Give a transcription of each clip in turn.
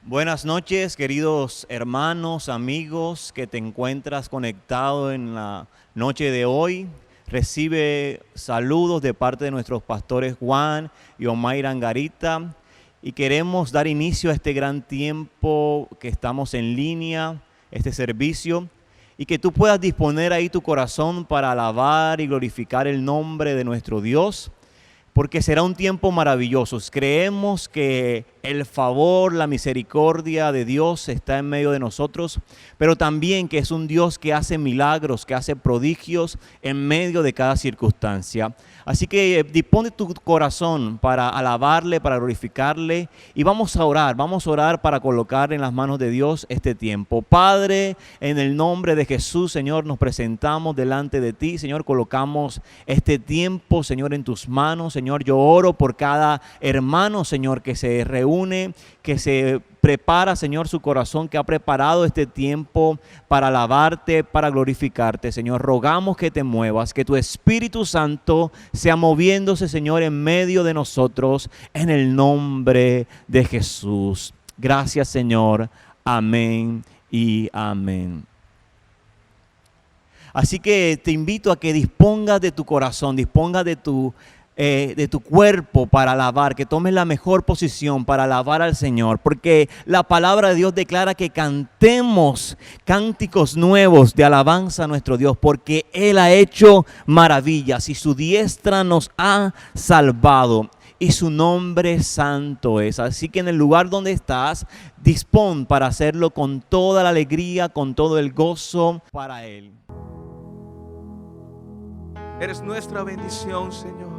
Buenas noches, queridos hermanos, amigos que te encuentras conectado en la noche de hoy. Recibe saludos de parte de nuestros pastores Juan y Omaira Angarita y queremos dar inicio a este gran tiempo que estamos en línea, este servicio, y que tú puedas disponer ahí tu corazón para alabar y glorificar el nombre de nuestro Dios, porque será un tiempo maravilloso. Creemos que el favor, la misericordia de Dios está en medio de nosotros, pero también que es un Dios que hace milagros, que hace prodigios en medio de cada circunstancia. Así que dispone tu corazón para alabarle, para glorificarle, y vamos a orar para colocar en las manos de Dios este tiempo. Padre, en el nombre de Jesús, Señor, nos presentamos delante de ti. Señor, colocamos este tiempo, Señor, en tus manos. Señor, yo oro por cada hermano, Señor, que se reúne, que se prepara, Señor, su corazón, que ha preparado este tiempo para alabarte, para glorificarte. Señor, rogamos que te muevas, que tu Espíritu Santo sea moviéndose, Señor, en medio de nosotros, en el nombre de Jesús. Gracias, Señor. Amén y amén. Así que te invito a que dispongas de tu corazón, dispongas de tu cuerpo para alabar, que tomes la mejor posición para alabar al Señor, porque la palabra de Dios declara que cantemos cánticos nuevos de alabanza a nuestro Dios, porque Él ha hecho maravillas y su diestra nos ha salvado y su nombre santo es. Así que en el lugar donde estás, dispón para hacerlo con toda la alegría, con todo el gozo para Él. Eres nuestra bendición, Señor.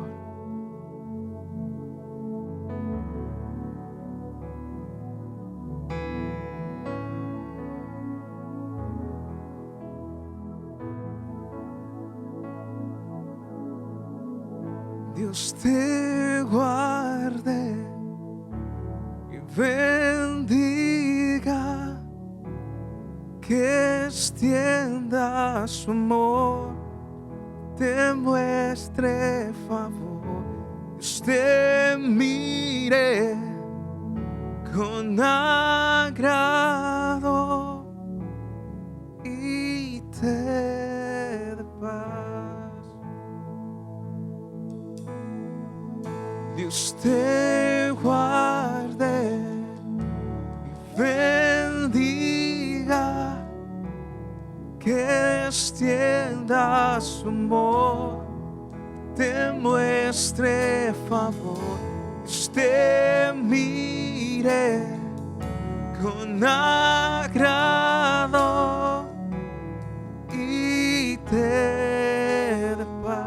Dios te guarde y bendiga, que extienda su amor, te muestre favor, Dios te mire con agrado y te dé paz. Dios te guarde y bendiga, que extienda su amor, te muestre favor, Dios te mire con agrado y te dé paz.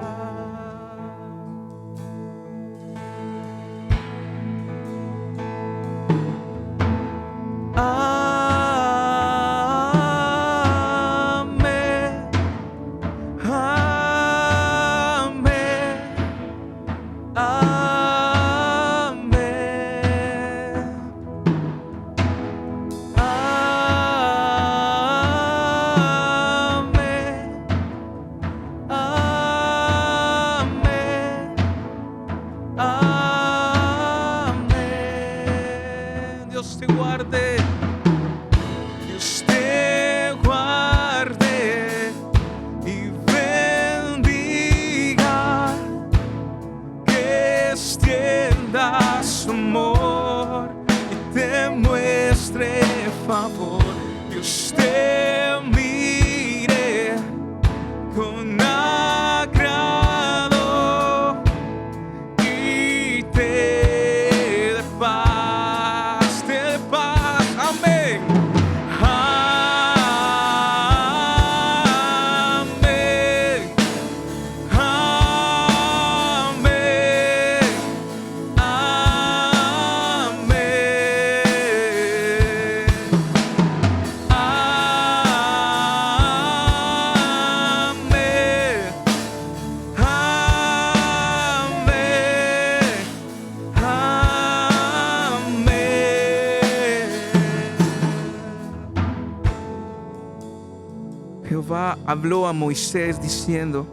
Jehová habló a Moisés diciendo: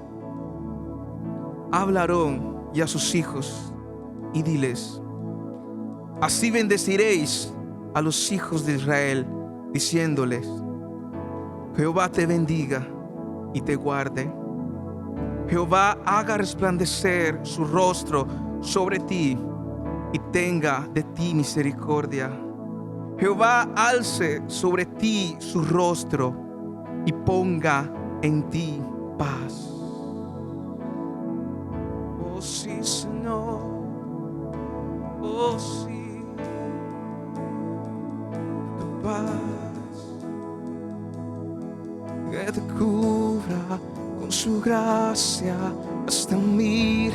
habla a Aarón y a sus hijos y diles: así bendeciréis a los hijos de Israel, diciéndoles: Jehová te bendiga y te guarde. Jehová haga resplandecer su rostro sobre ti y tenga de ti misericordia. Jehová alce sobre ti su rostro y ponga en ti paz. Oh sí, Señor, oh sí, tu paz que te cubra con su gracia hasta 1000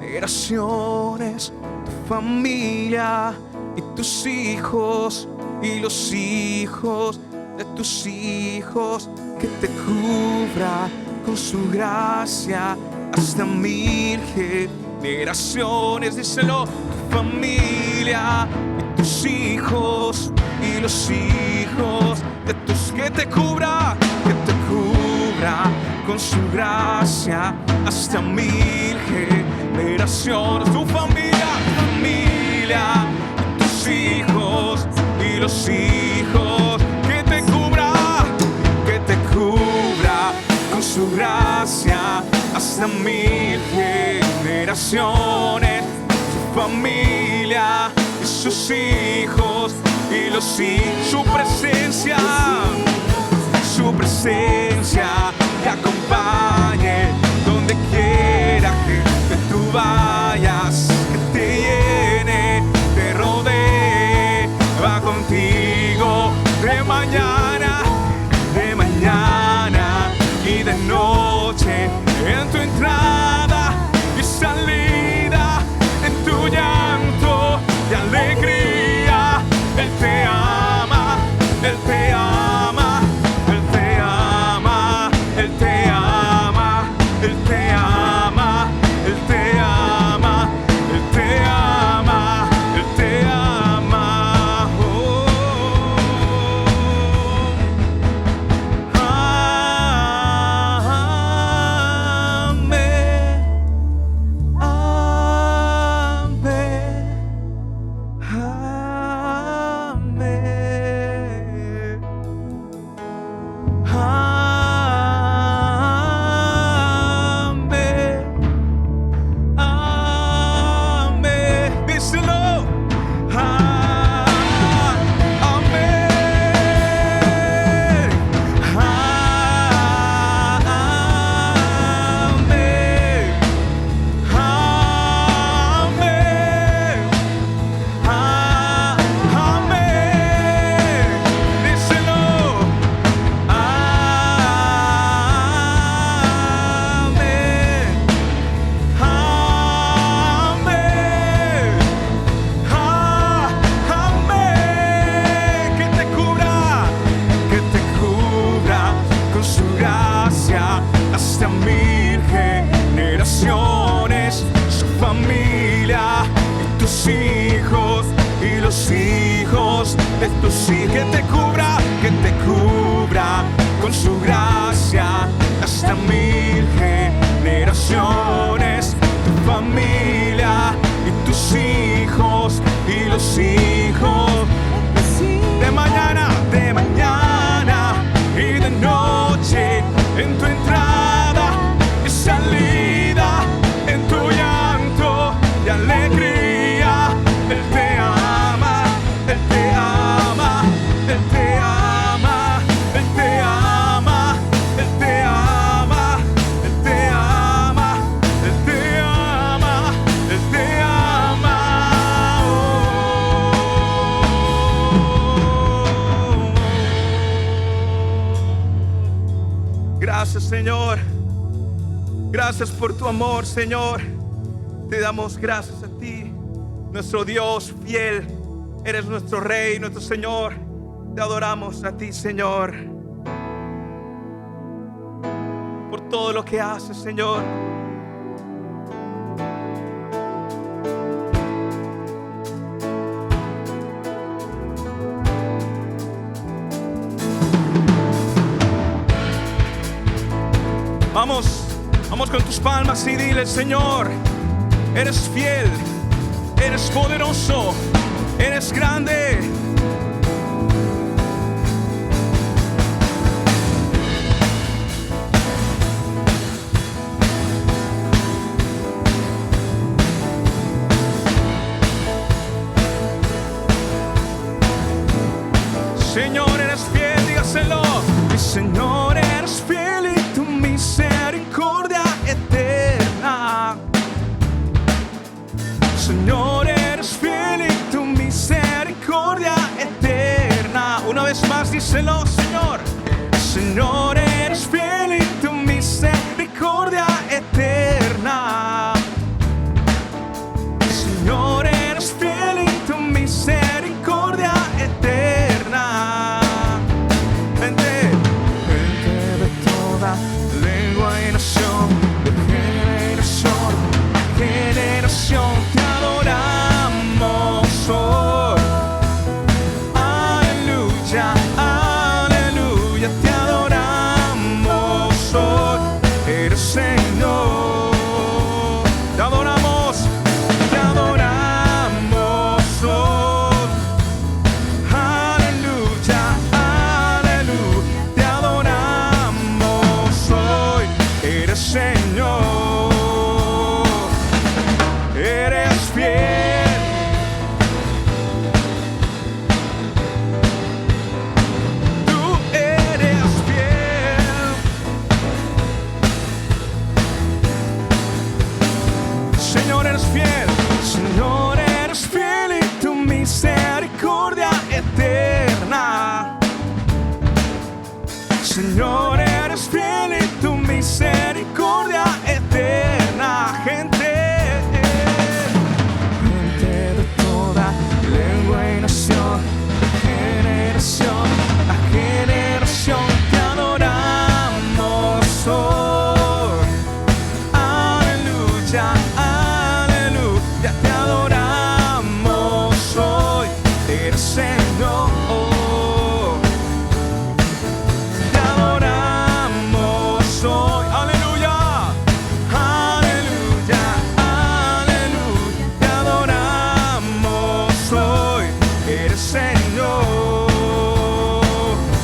generaciones, tu familia y tus hijos y los hijos de tus hijos, que te cubra con su gracia hasta 1000 generaciones. Díselo: tu familia y tus hijos y los hijos de tus, que te cubra con su gracia hasta 1000 generaciones. Tu familia y tus hijos y los hijos, que te cubra con su gracia hasta 1000 generaciones. Su familia y sus hijos y los hijos, su presencia te acompañe donde quiera que tú vayas, que te llene, te rodee, va contigo de mañana y de noche, en tu entrada y salida, en tu llanto y alegría. Él te ama, Él te ama, Él te ama, Él te ama, Él te ama, Él te ama, Él te ama, Él te ama. Hasta 1000 generaciones, su familia y tus hijos y los hijos de tus hijos, que te cubra con su gracia hasta 1000 generaciones, tu familia y tus hijos y los hijos de mañana y de noche, en tu entrada y salida, en tu llanto y alegría. Él te ama, Él te ama, Él te ama, Él te ama, Él te ama, Él te ama, Él te ama, Él te ama. Gracias, Señor. Gracias por tu amor, Señor. Te damos gracias a ti, nuestro Dios fiel. Eres nuestro Rey, nuestro Señor. Te adoramos a ti, Señor, por todo lo que haces, Señor. Vamos con tus palmas y dile: Señor, eres fiel, eres poderoso, eres grande, Señor, eres fiel y tu misericordia eterna. Una vez más, díselo, Señor. Señor, eres fiel y tu misericordia eterna. Señor, eres fiel y tu misericordia eterna. Gente de toda lengua y nación, de generación a generación te adoramos hoy. Aleluya, aleluya, te adoramos hoy. Eres Señor, te adoramos hoy. Aleluya, aleluya, te adoramos hoy. Eres Señor, eres fiel. Tú eres fiel. Señor, eres fiel. Señor, eres fiel y tu misericordia eterna. Señor, eres fiel y tu misericordia eterna. Gente de toda lengua y nación, generación a generación te adoramos hoy. Aleluya, aleluya, te adoramos hoy. Eres Señor, te adoramos hoy. Aleluya, aleluya, aleluya, te adoramos hoy. Eres Señor.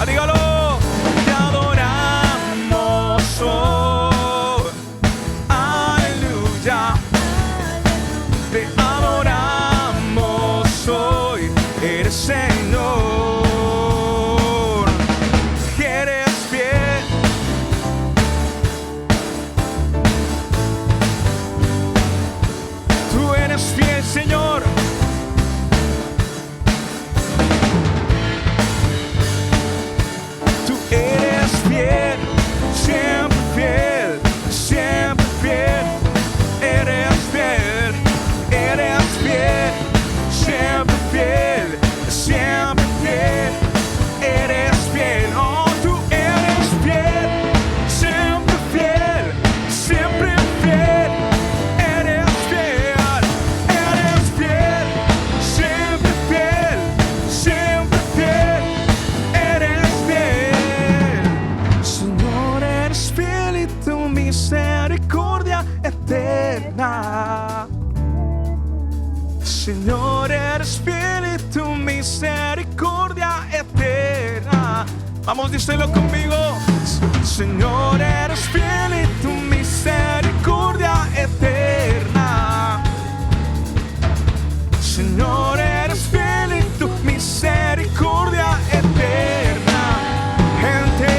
Dígalo, te adoramos hoy. Aleluya, te adoramos hoy. Eres Señor, eres fiel. Tú eres fiel, Señor. Tú eres fiel, siempre fiel, siempre fiel. Eres fiel, eres fiel, siempre fiel, siempre fiel. Eres fiel, oh, tú eres fiel, siempre fiel, siempre fiel. Eres fiel, siempre fiel, siempre fiel. Eres fiel. Señor, eres fiel y tu misericordia eterna. Señor, eres fiel y tu misericordia eterna. Vamos, díselo conmigo. Señor, eres fiel y tu misericordia eterna. Señor, eres fiel y tu misericordia eterna. Gente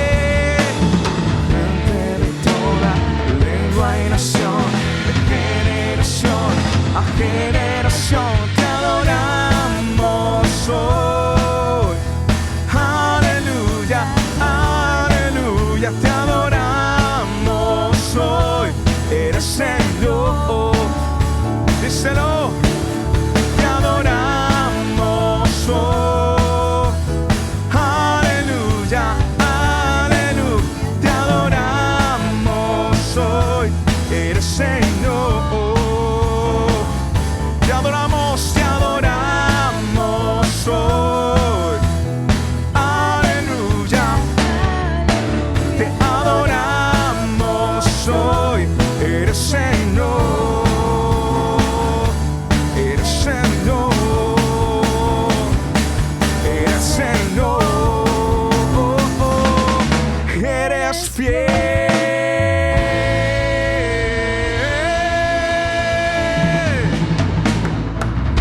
de toda lengua y nación, de generación a generación te adoramos hoy. Aleluya, aleluya, te adoramos hoy. Eres Señor, díselo, te adoramos hoy. Aleluya, aleluya, te adoramos hoy. Eres Señor, te adoramos hoy. Aleluya, te adoramos hoy. Eres Señor, eres Señor, eres Señor, eres fiel.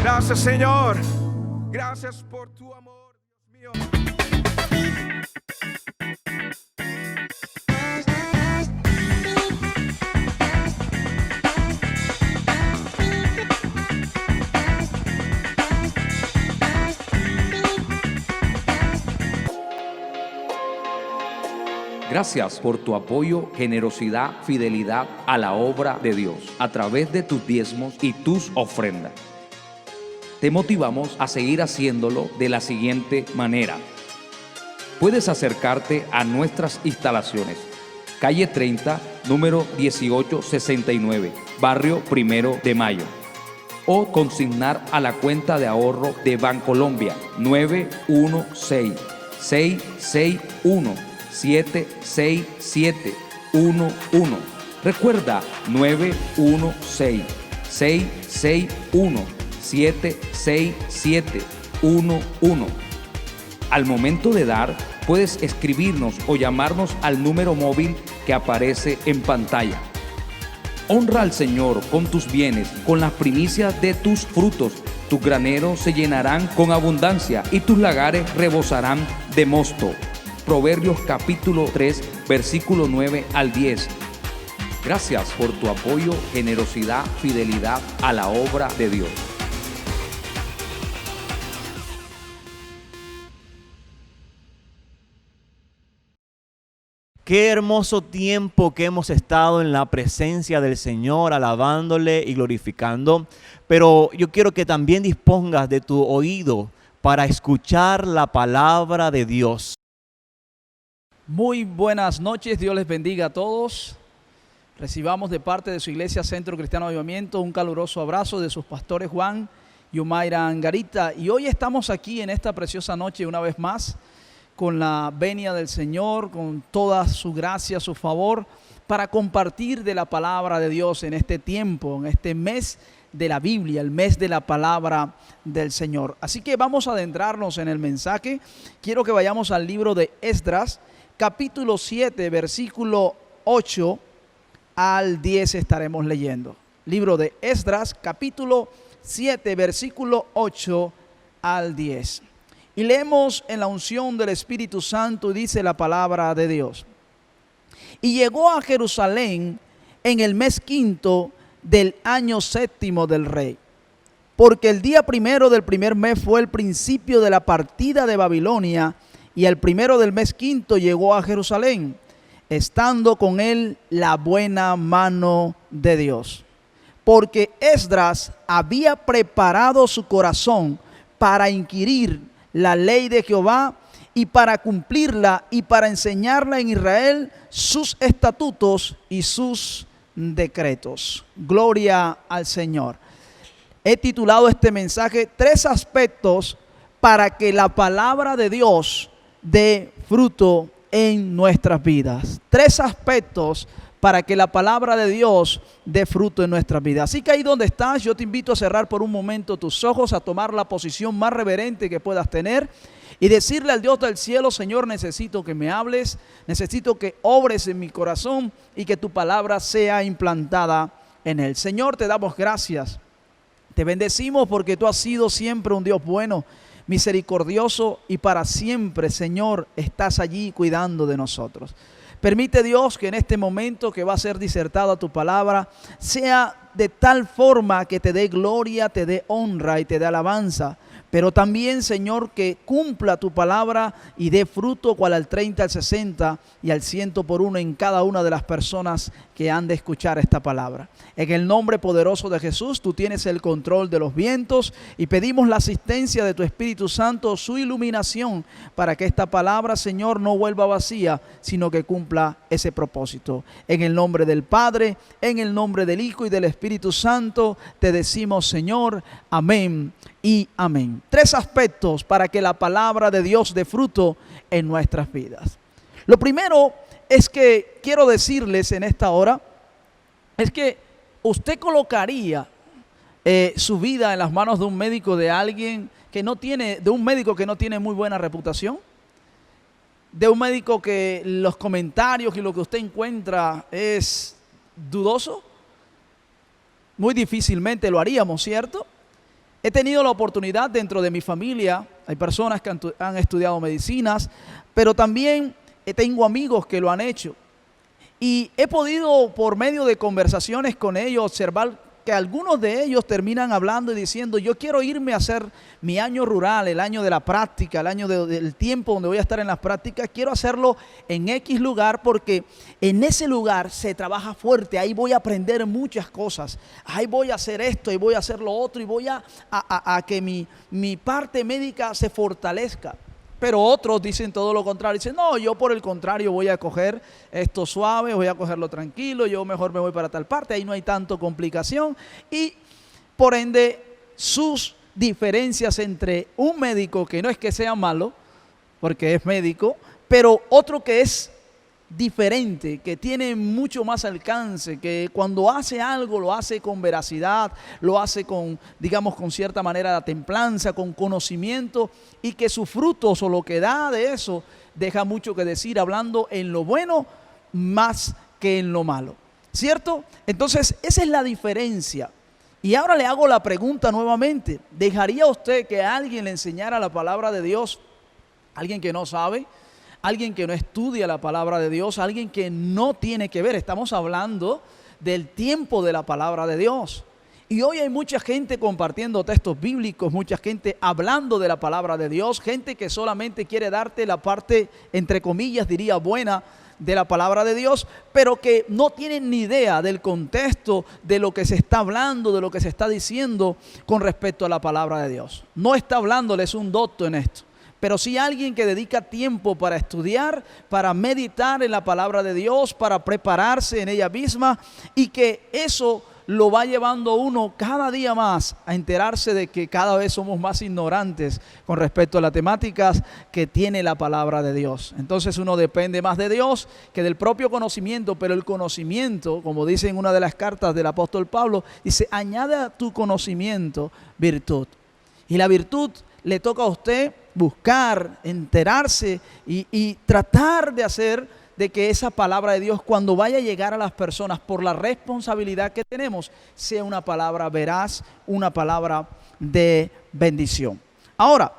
Gracias, Señor. Gracias por tu amor, Dios mío. Gracias por tu apoyo, generosidad, fidelidad a la obra de Dios a través de tus diezmos y tus ofrendas. Te motivamos a seguir haciéndolo de la siguiente manera. Puedes acercarte a nuestras instalaciones. Calle 30, número 1869, Barrio Primero de Mayo. O consignar a la cuenta de ahorro de Bancolombia 916-661-76711. Recuerda, 916-661-76711. Al momento de dar, puedes escribirnos o llamarnos al número móvil que aparece en pantalla. Honra al Señor con tus bienes, con las primicias de tus frutos. Tus graneros se llenarán con abundancia y tus lagares rebosarán de mosto. Proverbios capítulo 3, versículo 9 al 10. Gracias por tu apoyo, generosidad, fidelidad a la obra de Dios. Qué hermoso tiempo que hemos estado en la presencia del Señor, alabándole y glorificando. Pero yo quiero que también dispongas de tu oído para escuchar la palabra de Dios. Muy buenas noches, Dios les bendiga a todos. Recibamos de parte de su iglesia Centro Cristiano Avivamiento un caluroso abrazo de sus pastores Juan y Umayra Angarita. Y hoy estamos aquí en esta preciosa noche una vez más, con la venia del Señor, con toda su gracia, su favor, para compartir de la palabra de Dios en este tiempo, en este mes de la Biblia, el mes de la palabra del Señor. Así que vamos a adentrarnos en el mensaje. Quiero que vayamos al libro de Esdras, capítulo 7, versículo 8 al 10 estaremos leyendo. Libro de Esdras, capítulo 7, versículo 8 al 10. Y leemos en la unción del Espíritu Santo y dice la palabra de Dios. Y llegó a Jerusalén en el mes quinto del año séptimo del rey, porque el día primero del primer mes fue el principio de la partida de Babilonia, y el primero del mes quinto llegó a Jerusalén, estando con él la buena mano de Dios. Porque Esdras había preparado su corazón para inquirir la ley de Jehová y para cumplirla y para enseñarla en Israel sus estatutos y sus decretos. Gloria al Señor. He titulado este mensaje 3 aspectos para que la palabra de Dios dé fruto en nuestras vidas. 3 aspectos para que la palabra de Dios dé fruto en nuestras vidas. Así que ahí donde estás, yo te invito a cerrar por un momento tus ojos, a tomar la posición más reverente que puedas tener y decirle al Dios del cielo: Señor, necesito que me hables, necesito que obres en mi corazón y que tu palabra sea implantada en él. Señor, te damos gracias, te bendecimos porque tú has sido siempre un Dios bueno, misericordioso, y para siempre, Señor, estás allí cuidando de nosotros. Permite, Dios, que en este momento que va a ser disertada tu palabra sea de tal forma que te dé gloria, te dé honra y te dé alabanza. Pero también, Señor, que cumpla tu palabra y dé fruto cual al 30, al 60 y al 100 por uno en cada una de las personas que han de escuchar esta palabra. En el nombre poderoso de Jesús, tú tienes el control de los vientos y pedimos la asistencia de tu Espíritu Santo, su iluminación, para que esta palabra, Señor, no vuelva vacía, sino que cumpla ese propósito. En el nombre del Padre, en el nombre del Hijo y del Espíritu Santo, te decimos, Señor, amén y amén. 3 aspectos para que la palabra de Dios dé fruto en nuestras vidas. Lo primero es que quiero decirles en esta hora, es que usted colocaría su vida en las manos de un médico, de alguien que no tiene, de un médico que no tiene muy buena reputación, de un médico que los comentarios y lo que usted encuentra es dudoso. Muy difícilmente lo haríamos, ¿cierto? He tenido la oportunidad dentro de mi familia, hay personas que han estudiado medicinas, pero también tengo amigos que lo han hecho. Y he podido, por medio de conversaciones con ellos, observar que algunos de ellos terminan hablando y diciendo, yo quiero irme a hacer mi año rural, el año de la práctica, el año del tiempo donde voy a estar en las prácticas, quiero hacerlo en X lugar porque en ese lugar se trabaja fuerte, ahí voy a aprender muchas cosas, ahí voy a hacer esto y voy a hacer lo otro y voy a que mi parte médica se fortalezca. Pero otros dicen todo lo contrario, dicen, no, yo por el contrario voy a coger esto suave, voy a cogerlo tranquilo, yo mejor me voy para tal parte, ahí no hay tanto complicación. Y por ende, sus diferencias entre un médico que no es que sea malo, porque es médico, pero otro que es diferente, que tiene mucho más alcance, que cuando hace algo lo hace con veracidad, lo hace con, digamos, con cierta manera de templanza, con conocimiento, y que sus frutos o lo que da de eso deja mucho que decir, hablando en lo bueno más que en lo malo, ¿cierto? Entonces esa es la diferencia. Y ahora le hago la pregunta nuevamente, ¿dejaría usted que alguien le enseñara la palabra de Dios? Alguien que no sabe, alguien que no estudia la palabra de Dios, alguien que no tiene que ver. Estamos hablando del tiempo de la palabra de Dios. Y hoy hay mucha gente compartiendo textos bíblicos, mucha gente hablando de la palabra de Dios, gente que solamente quiere darte la parte, entre comillas, diría buena, de la palabra de Dios, pero que no tienen ni idea del contexto de lo que se está hablando, de lo que se está diciendo con respecto a la palabra de Dios. No está hablándoles un docto en esto, pero sí alguien que dedica tiempo para estudiar, para meditar en la palabra de Dios, para prepararse en ella misma, y que eso lo va llevando uno cada día más a enterarse de que cada vez somos más ignorantes con respecto a las temáticas que tiene la palabra de Dios. Entonces uno depende más de Dios que del propio conocimiento, pero el conocimiento, como dice en una de las cartas del apóstol Pablo, dice, añade a tu conocimiento virtud. Y la virtud le toca a usted buscar, enterarse y tratar de hacer de que esa palabra de Dios, cuando vaya a llegar a las personas por la responsabilidad que tenemos, sea una palabra veraz, una palabra de bendición. Ahora,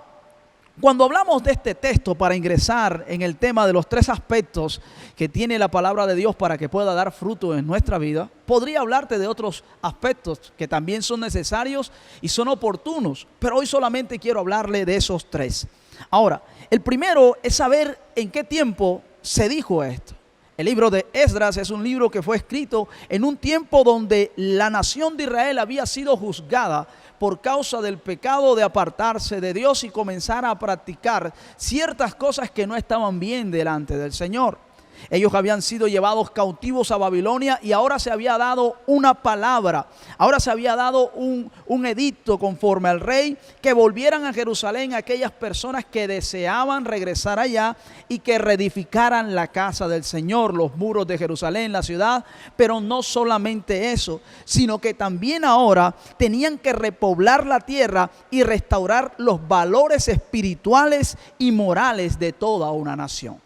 cuando hablamos de este texto, para ingresar en el tema de los 3 aspectos que tiene la palabra de Dios para que pueda dar fruto en nuestra vida, podría hablarte de otros aspectos que también son necesarios y son oportunos, pero hoy solamente quiero hablarle de esos 3. Ahora, el primero es saber en qué tiempo se dijo esto. El libro de Esdras es un libro que fue escrito en un tiempo donde la nación de Israel había sido juzgada por causa del pecado de apartarse de Dios y comenzar a practicar ciertas cosas que no estaban bien delante del Señor. Ellos habían sido llevados cautivos a Babilonia y ahora se había dado una palabra, ahora se había dado un edicto conforme al rey, que volvieran a Jerusalén aquellas personas que deseaban regresar allá y que reedificaran la casa del Señor, los muros de Jerusalén, la ciudad. Pero no solamente eso, sino que también ahora tenían que repoblar la tierra y restaurar los valores espirituales y morales de toda una nación.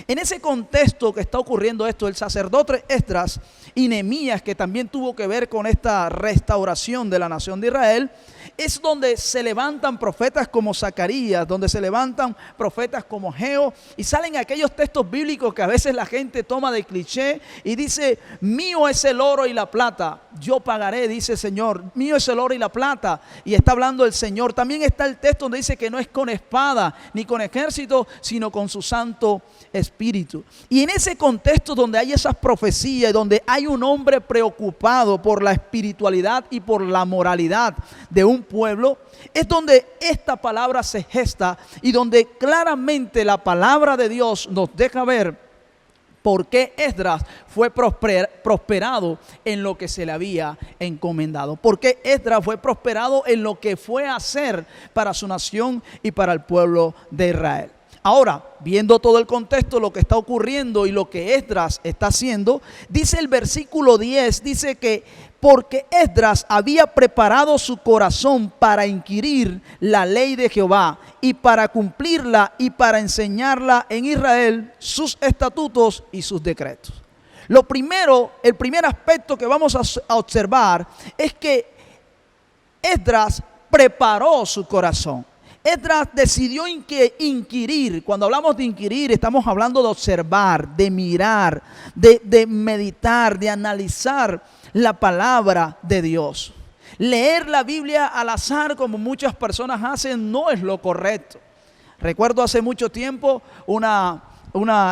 En ese contexto que está ocurriendo esto, el sacerdote Esdras y Nehemías, que también tuvo que ver con esta restauración de la nación de Israel, es donde se levantan profetas como Zacarías, donde se levantan profetas como Geo, y salen aquellos textos bíblicos que a veces la gente toma de cliché y dice, mío es el oro y la plata, yo pagaré, dice el Señor, mío es el oro y la plata, y está hablando el Señor. También está el texto donde dice que no es con espada ni con ejército, sino con su Santo Espíritu. Y en ese contexto donde hay esas profecías, donde hay un hombre preocupado por la espiritualidad y por la moralidad de un pueblo, es donde esta palabra se gesta y donde claramente la palabra de Dios nos deja ver por qué Esdras fue prosperado en lo que se le había encomendado. Por qué Esdras fue prosperado en lo que fue a hacer para su nación y para el pueblo de Israel. Ahora, viendo todo el contexto, lo que está ocurriendo y lo que Esdras está haciendo, dice el versículo 10, dice que porque Esdras había preparado su corazón para inquirir la ley de Jehová y para cumplirla y para enseñarla en Israel, sus estatutos y sus decretos. Lo primero, el primer aspecto que vamos a observar es que Esdras preparó su corazón. Esdras decidió inquirir. Cuando hablamos de inquirir, estamos hablando de observar, de mirar, de meditar, de analizar la palabra de Dios. Leer la Biblia al azar, como muchas personas hacen, no es lo correcto. Recuerdo hace mucho tiempo una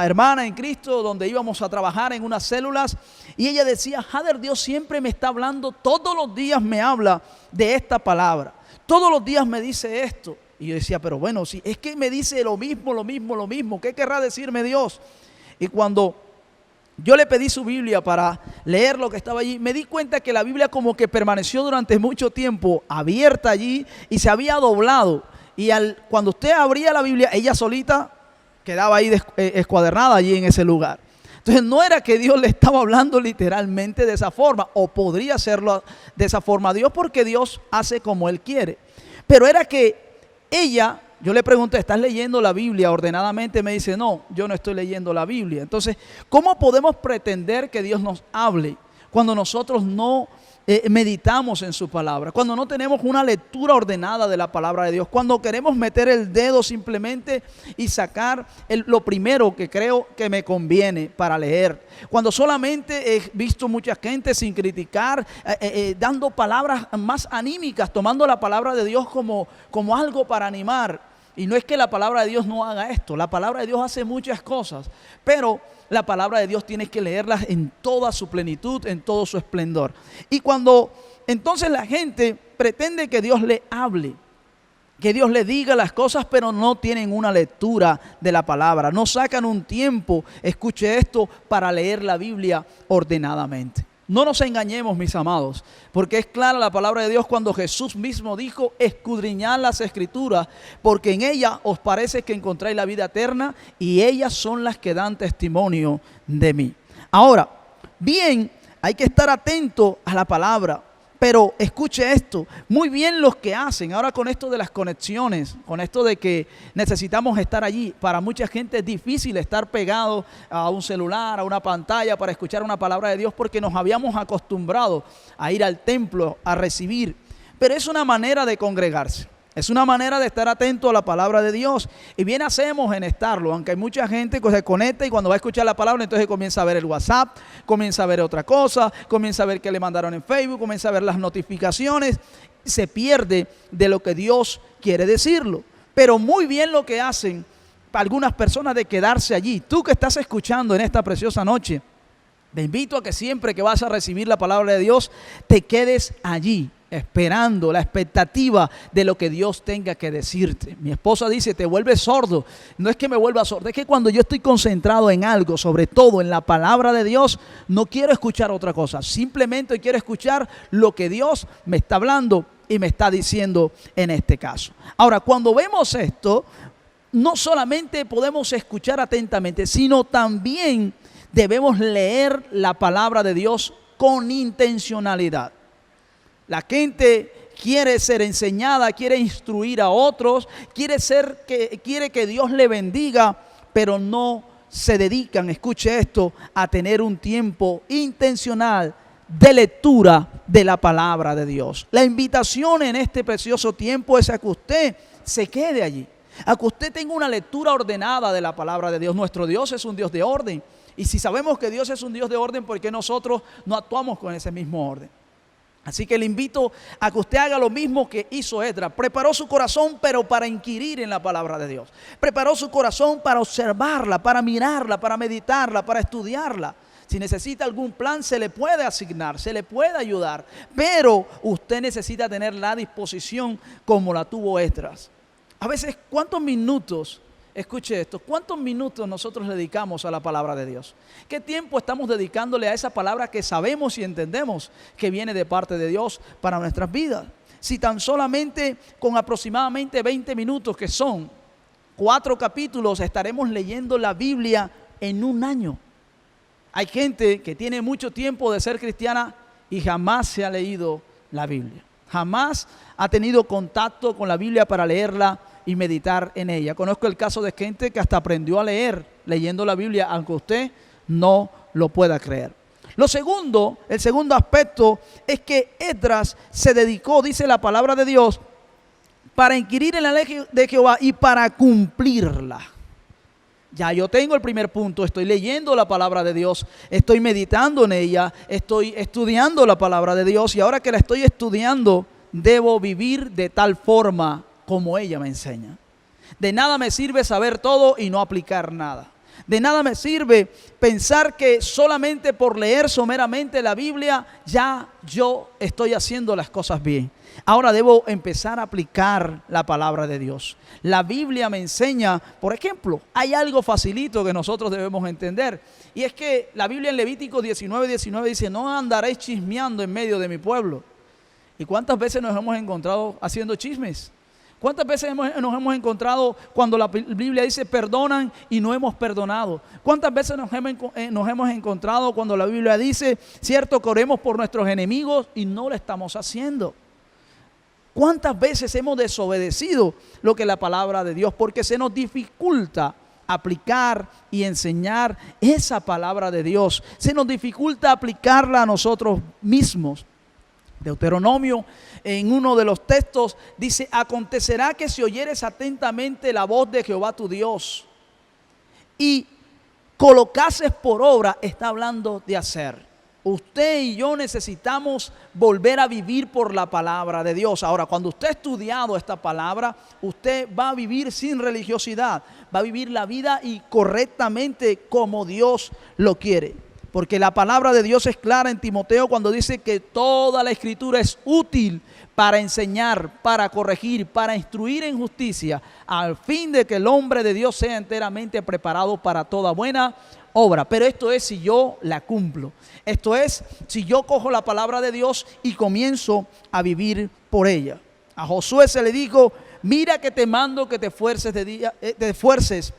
hermana en Cristo donde íbamos a trabajar en unas células y ella decía: Jader, Dios siempre me está hablando, todos los días me habla de esta palabra, todos los días me dice esto. Y yo decía: pero bueno, si es que me dice lo mismo, ¿qué querrá decirme Dios? Y cuando yo le pedí su Biblia para leer lo que estaba allí, me di cuenta que la Biblia como que permaneció durante mucho tiempo abierta allí y se había doblado. Y cuando usted abría la Biblia, ella solita quedaba ahí escuadernada allí en ese lugar. Entonces no era que Dios le estaba hablando literalmente de esa forma, o podría hacerlo de esa forma Dios, porque Dios hace como Él quiere. Pero era que ella, yo le pregunté: ¿estás leyendo la Biblia ordenadamente? Me dice: no, yo no estoy leyendo la Biblia. Entonces, ¿cómo podemos pretender que Dios nos hable cuando nosotros no meditamos en su palabra, cuando no tenemos una lectura ordenada de la palabra de Dios, cuando queremos meter el dedo simplemente y sacar lo primero que creo que me conviene para leer, cuando solamente he visto mucha gente sin criticar, dando palabras más anímicas, tomando la palabra de Dios como algo para animar? Y no es que la palabra de Dios no haga esto, la palabra de Dios hace muchas cosas, pero la palabra de Dios tienes que leerla en toda su plenitud, en todo su esplendor. Y cuando entonces la gente pretende que Dios le hable, que Dios le diga las cosas, pero no tienen una lectura de la palabra, no sacan un tiempo, escuche esto, para leer la Biblia ordenadamente. No nos engañemos, mis amados, porque es clara la palabra de Dios cuando Jesús mismo dijo: escudriñad las Escrituras, porque en ellas os parece que encontráis la vida eterna, y ellas son las que dan testimonio de mí. Ahora, bien, hay que estar atento a la palabra, pero escuche esto, muy bien los que hacen, ahora con esto de las conexiones, con esto de que necesitamos estar allí, para mucha gente es difícil estar pegado a un celular, a una pantalla para escuchar una palabra de Dios, porque nos habíamos acostumbrado a ir al templo a recibir, pero es una manera de congregarse. Es una manera de estar atento a la palabra de Dios. Y bien hacemos en estarlo, aunque hay mucha gente que se conecta y cuando va a escuchar la palabra, entonces comienza a ver el WhatsApp, comienza a ver otra cosa, comienza a ver qué le mandaron en Facebook, comienza a ver las notificaciones, se pierde de lo que Dios quiere decirlo. Pero muy bien lo que hacen algunas personas de quedarse allí. Tú que estás escuchando en esta preciosa noche, te invito a que siempre que vas a recibir la palabra de Dios, te quedes allí, esperando la expectativa de lo que Dios tenga que decirte. Mi esposa dice: te vuelves sordo. No es que me vuelva sordo, es que cuando yo estoy concentrado en algo, sobre todo en la palabra de Dios, no quiero escuchar otra cosa. Simplemente quiero escuchar lo que Dios me está hablando y me está diciendo en este caso. Ahora, cuando vemos esto, no solamente podemos escuchar atentamente, sino también debemos leer la palabra de Dios con intencionalidad. La gente quiere ser enseñada, quiere instruir a otros, quiere que Dios le bendiga, pero no se dedican, escuche esto, a tener un tiempo intencional de lectura de la palabra de Dios. La invitación en este precioso tiempo es a que usted se quede allí, a que usted tenga una lectura ordenada de la palabra de Dios. Nuestro Dios es un Dios de orden. Y si sabemos que Dios es un Dios de orden, ¿por qué nosotros no actuamos con ese mismo orden? Así que le invito a que usted haga lo mismo que hizo Esdras. Preparó su corazón, pero para inquirir en la palabra de Dios. Preparó su corazón para observarla, para mirarla, para meditarla, para estudiarla. Si necesita algún plan, se le puede asignar, se le puede ayudar. Pero usted necesita tener la disposición como la tuvo Esdras. A veces, ¿cuántos minutos? Escuche esto, ¿cuántos minutos nosotros dedicamos a la palabra de Dios? ¿Qué tiempo estamos dedicándole a esa palabra que sabemos y entendemos que viene de parte de Dios para nuestras vidas? Si tan solamente con aproximadamente 20 minutos, que son 4 capítulos, estaremos leyendo la Biblia en un año. Hay gente que tiene mucho tiempo de ser cristiana y jamás se ha leído la Biblia. Jamás ha tenido contacto con la Biblia para leerla y meditar en ella. Conozco el caso de gente que hasta aprendió a leer leyendo la Biblia, aunque usted no lo pueda creer. El segundo aspecto es que Esdras se dedicó, dice la palabra de Dios, para inquirir en la ley de Jehová y para cumplirla. Ya yo tengo el primer punto, estoy leyendo la palabra de Dios, estoy meditando en ella, estoy estudiando la palabra de Dios y ahora que la estoy estudiando, debo vivir de tal forma como ella me enseña. De nada me sirve saber todo y no aplicar nada. De nada me sirve pensar que solamente por leer someramente la Biblia ya yo estoy haciendo las cosas bien. Ahora debo empezar a aplicar la palabra de Dios. La Biblia me enseña, por ejemplo, hay algo facilito que nosotros debemos entender. Y es que la Biblia en Levítico 19:19 dice, no andaréis chismeando en medio de mi pueblo. ¿Y cuántas veces nos hemos encontrado haciendo chismes? ¿Cuántas veces nos hemos encontrado cuando la Biblia dice perdonan y no hemos perdonado? ¿Cuántas veces nos hemos encontrado cuando la Biblia dice, cierto, que oremos por nuestros enemigos y no lo estamos haciendo? ¿Cuántas veces hemos desobedecido lo que es la palabra de Dios? Porque se nos dificulta aplicar y enseñar esa palabra de Dios. Se nos dificulta aplicarla a nosotros mismos. Deuteronomio, en uno de los textos, dice, acontecerá que si oyeres atentamente la voz de Jehová tu Dios y colocases por obra, está hablando de hacer. Usted y yo necesitamos volver a vivir por la palabra de Dios. Ahora, cuando usted ha estudiado esta palabra, usted va a vivir sin religiosidad, va a vivir la vida y correctamente como Dios lo quiere. Porque la palabra de Dios es clara en Timoteo cuando dice que toda la escritura es útil para enseñar, para corregir, para instruir en justicia, al fin de que el hombre de Dios sea enteramente preparado para toda buena obra. Pero esto es si yo la cumplo. Esto es si yo cojo la palabra de Dios y comienzo a vivir por ella. A Josué se le dijo, mira que te mando que te esfuerces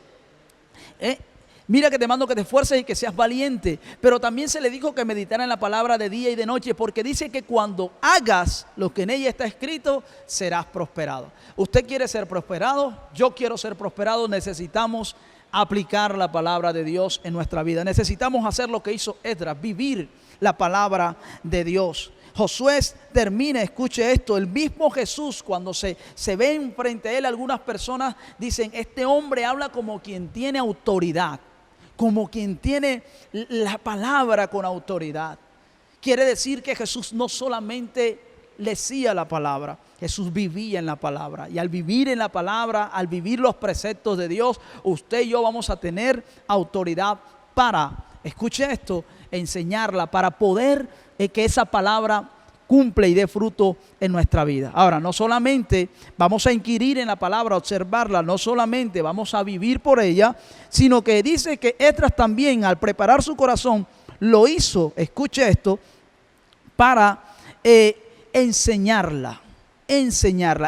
Mira que te mando que te esfuerces y que seas valiente. Pero también se le dijo que meditara en la palabra de día y de noche, porque dice que cuando hagas lo que en ella está escrito, serás prosperado. ¿Usted quiere ser prosperado? Yo quiero ser prosperado. Necesitamos aplicar la palabra de Dios en nuestra vida. Necesitamos hacer lo que hizo Esdras, vivir la palabra de Dios. Josué termina, escuche esto, el mismo Jesús cuando se ven frente a él algunas personas dicen, este hombre habla como quien tiene autoridad, como quien tiene la palabra con autoridad. Quiere decir que Jesús no solamente decía la palabra, Jesús vivía en la palabra. Y al vivir en la palabra, al vivir los preceptos de Dios, usted y yo vamos a tener autoridad para, escuche esto, enseñarla, para poder que esa palabra cumple y dé fruto en nuestra vida. Ahora, no solamente vamos a inquirir en la palabra, observarla, no solamente vamos a vivir por ella, sino que dice que Esdras también al preparar su corazón lo hizo, escuche esto, para enseñarla.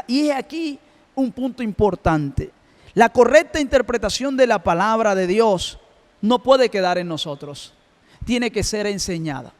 Y es aquí un punto importante. La correcta interpretación de la palabra de Dios no puede quedar en nosotros. Tiene que ser enseñada.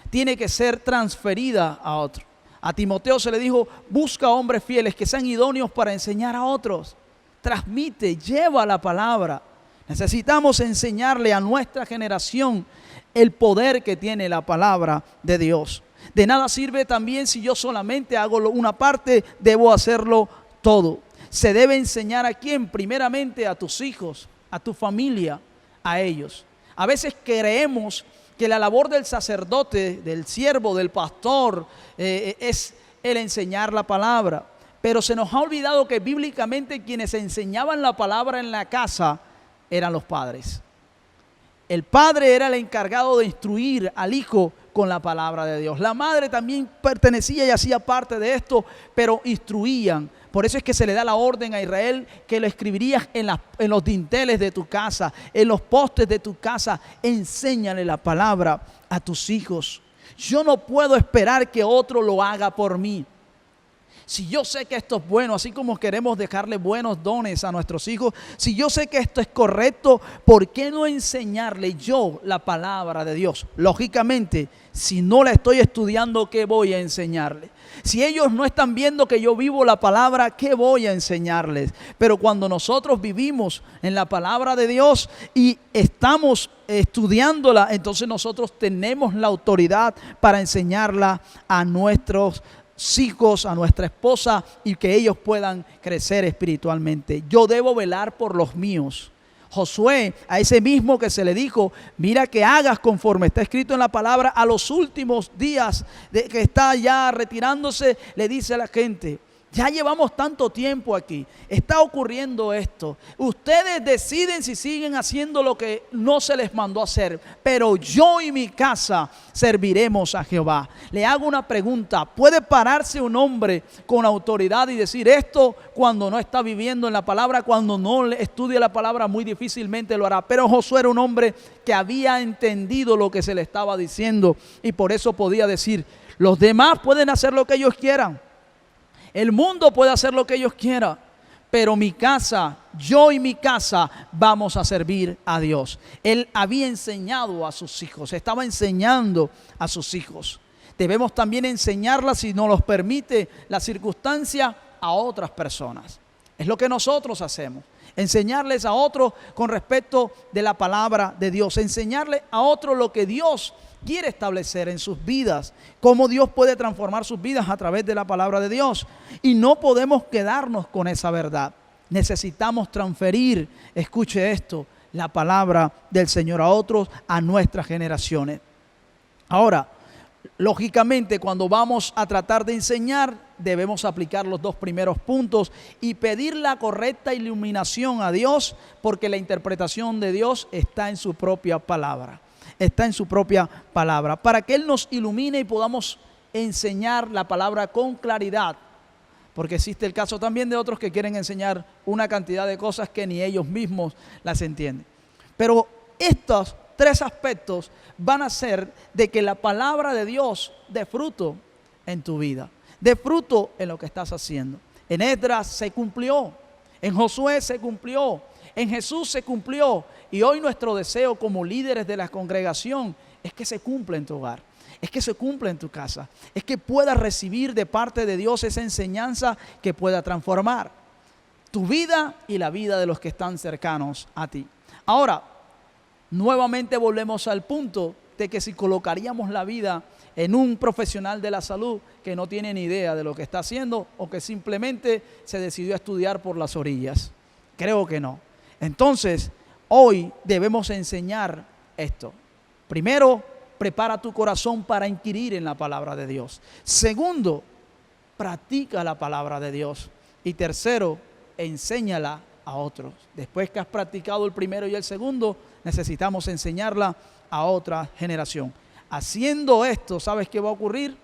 Tiene que ser transferida a otro. A Timoteo se le dijo, busca hombres fieles que sean idóneos para enseñar a otros. Transmite, lleva la palabra. Necesitamos enseñarle a nuestra generación el poder que tiene la palabra de Dios. De nada sirve también si yo solamente hago una parte, debo hacerlo todo. Se debe enseñar a quién, primeramente a tus hijos, a tu familia, a ellos. A veces creemos que la labor del sacerdote, del siervo, del pastor, es el enseñar la palabra. Pero se nos ha olvidado que bíblicamente quienes enseñaban la palabra en la casa eran los padres. El padre era el encargado de instruir al hijo con la palabra de Dios. La madre también pertenecía y hacía parte de esto, pero instruían. Por eso es que se le da la orden a Israel que lo escribirías en los dinteles de tu casa, en los postes de tu casa. Enséñale la palabra a tus hijos. Yo no puedo esperar que otro lo haga por mí. Si yo sé que esto es bueno, así como queremos dejarle buenos dones a nuestros hijos, si yo sé que esto es correcto, ¿por qué no enseñarle yo la palabra de Dios? Lógicamente, si no la estoy estudiando, ¿qué voy a enseñarle? Si ellos no están viendo que yo vivo la palabra, ¿qué voy a enseñarles? Pero cuando nosotros vivimos en la palabra de Dios y estamos estudiándola, entonces nosotros tenemos la autoridad para enseñarla a nuestros hijos, a nuestra esposa, y que ellos puedan crecer espiritualmente. Yo debo velar por los míos. Josué, a ese mismo que se le dijo, mira que hagas conforme está escrito en la palabra, a los últimos días de que está ya retirándose, le dice a la gente, ya llevamos tanto tiempo aquí, está ocurriendo esto, ustedes deciden si siguen haciendo lo que no se les mandó hacer, pero yo y mi casa serviremos a Jehová. Le hago una pregunta, ¿puede pararse un hombre con autoridad y decir esto cuando no está viviendo en la palabra, cuando no estudia la palabra? Muy difícilmente lo hará, pero Josué era un hombre que había entendido lo que se le estaba diciendo y por eso podía decir, los demás pueden hacer lo que ellos quieran. El mundo puede hacer lo que ellos quieran, pero mi casa, yo y mi casa vamos a servir a Dios. Él había enseñado a sus hijos, estaba enseñando a sus hijos. Debemos también enseñarla, si nos los permite la circunstancia, a otras personas. Es lo que nosotros hacemos. Enseñarles a otros con respecto de la palabra de Dios. Enseñarles a otros lo que Dios quiere establecer en sus vidas, cómo Dios puede transformar sus vidas a través de la palabra de Dios. Y no podemos quedarnos con esa verdad. Necesitamos transferir, escuche esto, la palabra del Señor a otros, a nuestras generaciones. Ahora, lógicamente, cuando vamos a tratar de enseñar, debemos aplicar los dos primeros puntos y pedir la correcta iluminación a Dios, porque la interpretación de Dios está en su propia palabra. Está en su propia palabra, para que Él nos ilumine y podamos enseñar la palabra con claridad, porque existe el caso también de otros que quieren enseñar una cantidad de cosas que ni ellos mismos las entienden. Pero estos tres aspectos van a hacer de que la palabra de Dios dé fruto en tu vida, dé fruto en lo que estás haciendo. En Esdras se cumplió, en Josué se cumplió, en Jesús se cumplió, y hoy nuestro deseo como líderes de la congregación es que se cumpla en tu hogar, es que se cumpla en tu casa, es que puedas recibir de parte de Dios esa enseñanza que pueda transformar tu vida y la vida de los que están cercanos a ti. Ahora, nuevamente volvemos al punto de que si colocaríamos la vida en un profesional de la salud que no tiene ni idea de lo que está haciendo o que simplemente se decidió a estudiar por las orillas. Creo que no. Entonces, hoy debemos enseñar esto. Primero, prepara tu corazón para inquirir en la palabra de Dios. Segundo, practica la palabra de Dios. Y tercero, enséñala a otros. Después que has practicado el primero y el segundo, necesitamos enseñarla a otra generación. Haciendo esto, ¿sabes qué va a ocurrir?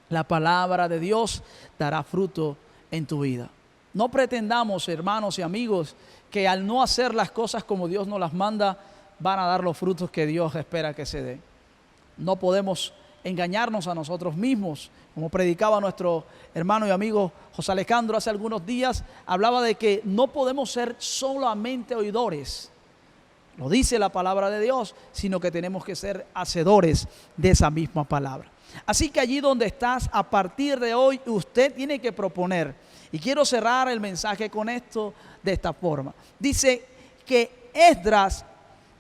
La palabra de Dios dará fruto en tu vida. No pretendamos, hermanos y amigos, que al no hacer las cosas como Dios nos las manda, van a dar los frutos que Dios espera que se den. No podemos engañarnos a nosotros mismos. Como predicaba nuestro hermano y amigo José Alejandro hace algunos días, hablaba de que no podemos ser solamente oidores, lo dice la palabra de Dios, sino que tenemos que ser hacedores de esa misma palabra. Así que allí donde estás, a partir de hoy, usted tiene que proponer. Y quiero cerrar el mensaje con esto de esta forma. Dice que Esdras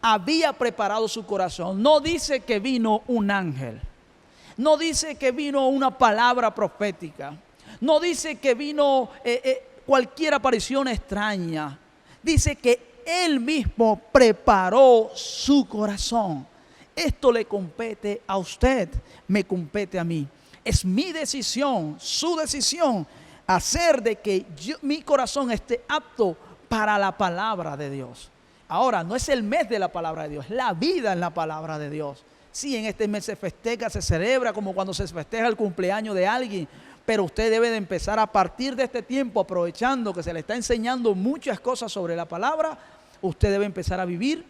había preparado su corazón. No dice que vino un ángel. No dice que vino una palabra profética. No dice que vino cualquier aparición extraña. Dice que él mismo preparó su corazón. Esto le compete a usted, me compete a mí. Es mi decisión, su decisión, hacer de que mi corazón esté apto para la palabra de Dios. Ahora, no es el mes de la palabra de Dios, es la vida en la palabra de Dios. Sí, en este mes se festeja, se celebra como cuando se festeja el cumpleaños de alguien, pero usted debe de empezar a partir de este tiempo, aprovechando que se le está enseñando muchas cosas sobre la palabra, usted debe empezar a vivir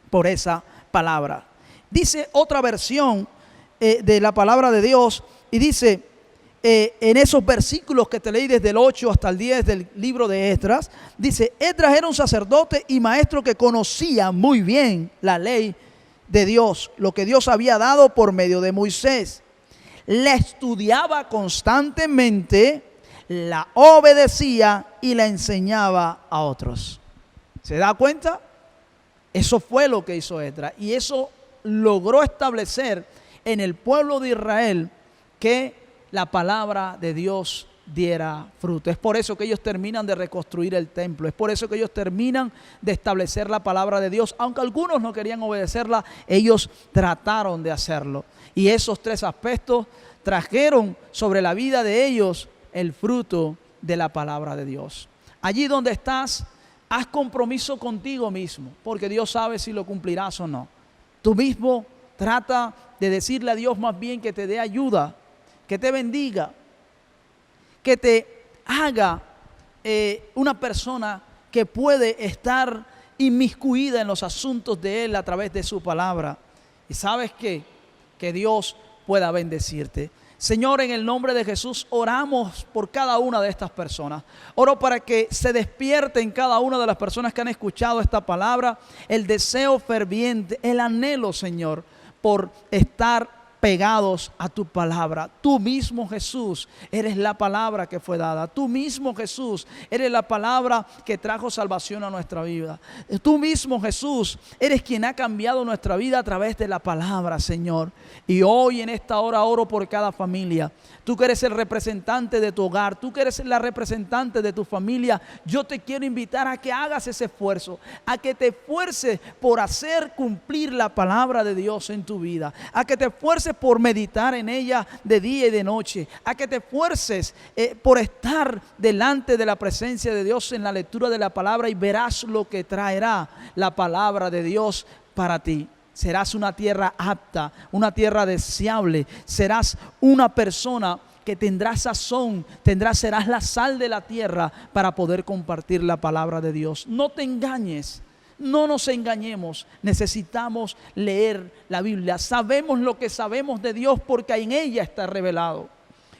por esa palabra. Dice otra versión de la palabra de Dios y dice en esos versículos que te leí desde el 8 hasta el 10 del libro de Esdras, dice: Esdras era un sacerdote y maestro que conocía muy bien la ley de Dios, lo que Dios había dado por medio de Moisés. La estudiaba constantemente, la obedecía y la enseñaba a otros. ¿Se da cuenta? Eso fue lo que hizo Esdras, y eso logró establecer en el pueblo de Israel que la palabra de Dios diera fruto. Es por eso que ellos terminan de reconstruir el templo. Es por eso que ellos terminan de establecer la palabra de Dios. Aunque algunos no querían obedecerla, ellos trataron de hacerlo. Y esos 3 aspectos trajeron sobre la vida de ellos el fruto de la palabra de Dios. Allí donde estás, haz compromiso contigo mismo, porque Dios sabe si lo cumplirás o no. Tú mismo trata de decirle a Dios más bien que te dé ayuda, que te bendiga, que te haga una persona que puede estar inmiscuida en los asuntos de Él a través de su palabra. Y sabes qué, que Dios pueda bendecirte. Señor, en el nombre de Jesús oramos por cada una de estas personas. Oro para que se despierte en cada una de las personas que han escuchado esta palabra el deseo ferviente, el anhelo, Señor, por estar pegados a tu palabra. Tú mismo, Jesús, eres la palabra que fue dada. Tú mismo, Jesús, eres la palabra que trajo salvación a nuestra vida. Tú mismo, Jesús, eres quien ha cambiado nuestra vida a través de la palabra, Señor. Y hoy en esta hora oro por cada familia. Tú que eres el representante de tu hogar, tú que eres la representante de tu familia, yo te quiero invitar a que hagas ese esfuerzo, a que te esfuerces por hacer cumplir la palabra de Dios en tu vida, a que te esfuerces por meditar en ella de día y de noche, a que te esfuerces por estar delante de la presencia de Dios en la lectura de la palabra, y verás lo que traerá la palabra de Dios para ti. Serás una tierra apta, una tierra deseable, serás una persona que tendrá sazón, serás la sal de la tierra para poder compartir la palabra de Dios. No te engañes. No nos engañemos, necesitamos leer la Biblia. Sabemos lo que sabemos de Dios porque en ella está revelado.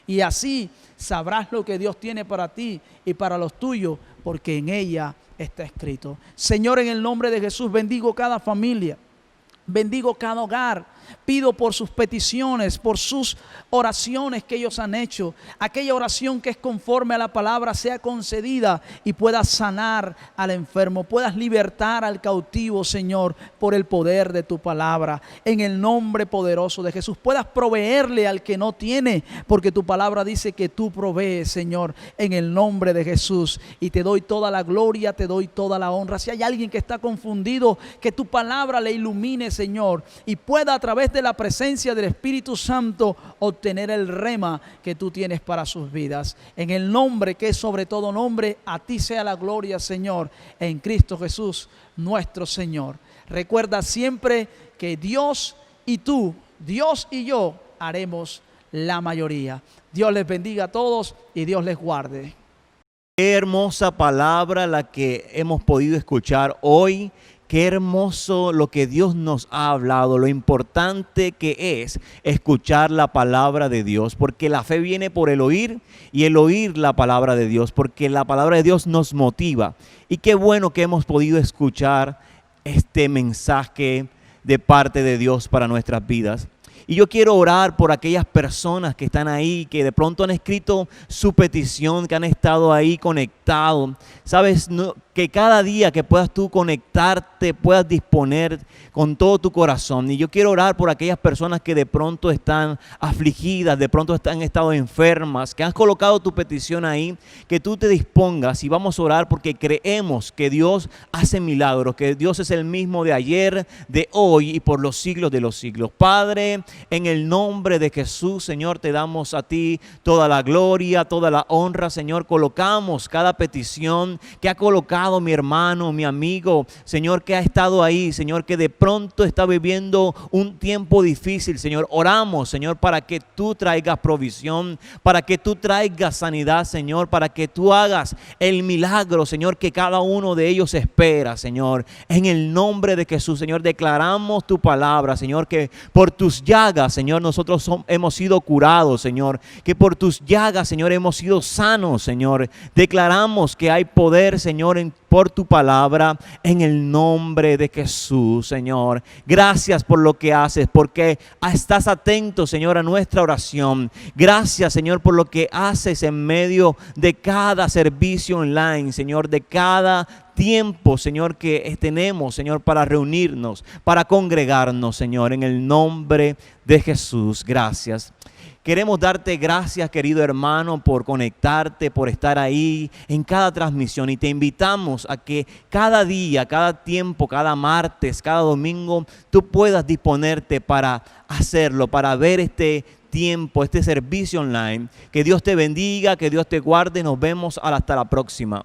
Y así sabrás lo que Dios tiene para ti y para los tuyos, porque en ella está escrito. Señor, en el nombre de Jesús, bendigo cada familia, bendigo cada hogar. Pido por sus peticiones, por sus oraciones que ellos han hecho. Aquella oración que es conforme a la palabra sea concedida y puedas sanar al enfermo, puedas libertar al cautivo, Señor, por el poder de tu palabra. En el nombre poderoso de Jesús, puedas proveerle al que no tiene, porque tu palabra dice que tú provees, Señor, en el nombre de Jesús. Y te doy toda la gloria, te doy toda la honra. Si hay alguien que está confundido, que tu palabra le ilumine, Señor, y pueda a través de la presencia del Espíritu Santo obtener el rema que tú tienes para sus vidas. En el nombre que es sobre todo nombre, a ti sea la gloria, Señor, en Cristo Jesús, nuestro Señor. Recuerda siempre que Dios y tú, Dios y yo, haremos la mayoría. Dios les bendiga a todos y Dios les guarde. Qué hermosa palabra la que hemos podido escuchar hoy. Qué hermoso lo que Dios nos ha hablado, lo importante que es escuchar la palabra de Dios, porque la fe viene por el oír y el oír la palabra de Dios, porque la palabra de Dios nos motiva. Y qué bueno que hemos podido escuchar este mensaje de parte de Dios para nuestras vidas. Y yo quiero orar por aquellas personas que están ahí, que de pronto han escrito su petición, que han estado ahí conectados. Sabes, que cada día que puedas tú conectarte, puedas disponer con todo tu corazón. Y yo quiero orar por aquellas personas que de pronto están afligidas, de pronto han estado enfermas, que has colocado tu petición ahí, que tú te dispongas y vamos a orar porque creemos que Dios hace milagros, que Dios es el mismo de ayer, de hoy y por los siglos de los siglos. Padre, en el nombre de Jesús, Señor, te damos a ti toda la gloria, toda la honra, Señor. Colocamos cada petición que ha colocado mi hermano, mi amigo, Señor, que ha estado ahí, Señor, que de pronto está viviendo un tiempo difícil, Señor. Oramos, Señor, para que tú traigas provisión, para que tú traigas sanidad, Señor, para que tú hagas el milagro, Señor, que cada uno de ellos espera, Señor. En el nombre de Jesús, Señor, declaramos tu palabra, Señor, que por tus llagas, Señor, nosotros hemos sido curados, Señor, que por tus llagas, Señor, hemos sido sanos, Señor. Declaramos que hay poder, Señor, por tu palabra, en el nombre de Jesús, Señor. Gracias por lo que haces, porque estás atento, Señor, a nuestra oración. Gracias, Señor, por lo que haces en medio de cada servicio online, Señor, de cada tiempo, Señor, que tenemos, Señor, para reunirnos, para congregarnos, Señor, en el nombre de Jesús. Gracias. Queremos darte gracias, querido hermano, por conectarte, por estar ahí en cada transmisión. Y te invitamos a que cada día, cada tiempo, cada martes, cada domingo, tú puedas disponerte para hacerlo, para ver este tiempo, este servicio online. Que Dios te bendiga, que Dios te guarde. Nos vemos hasta la próxima.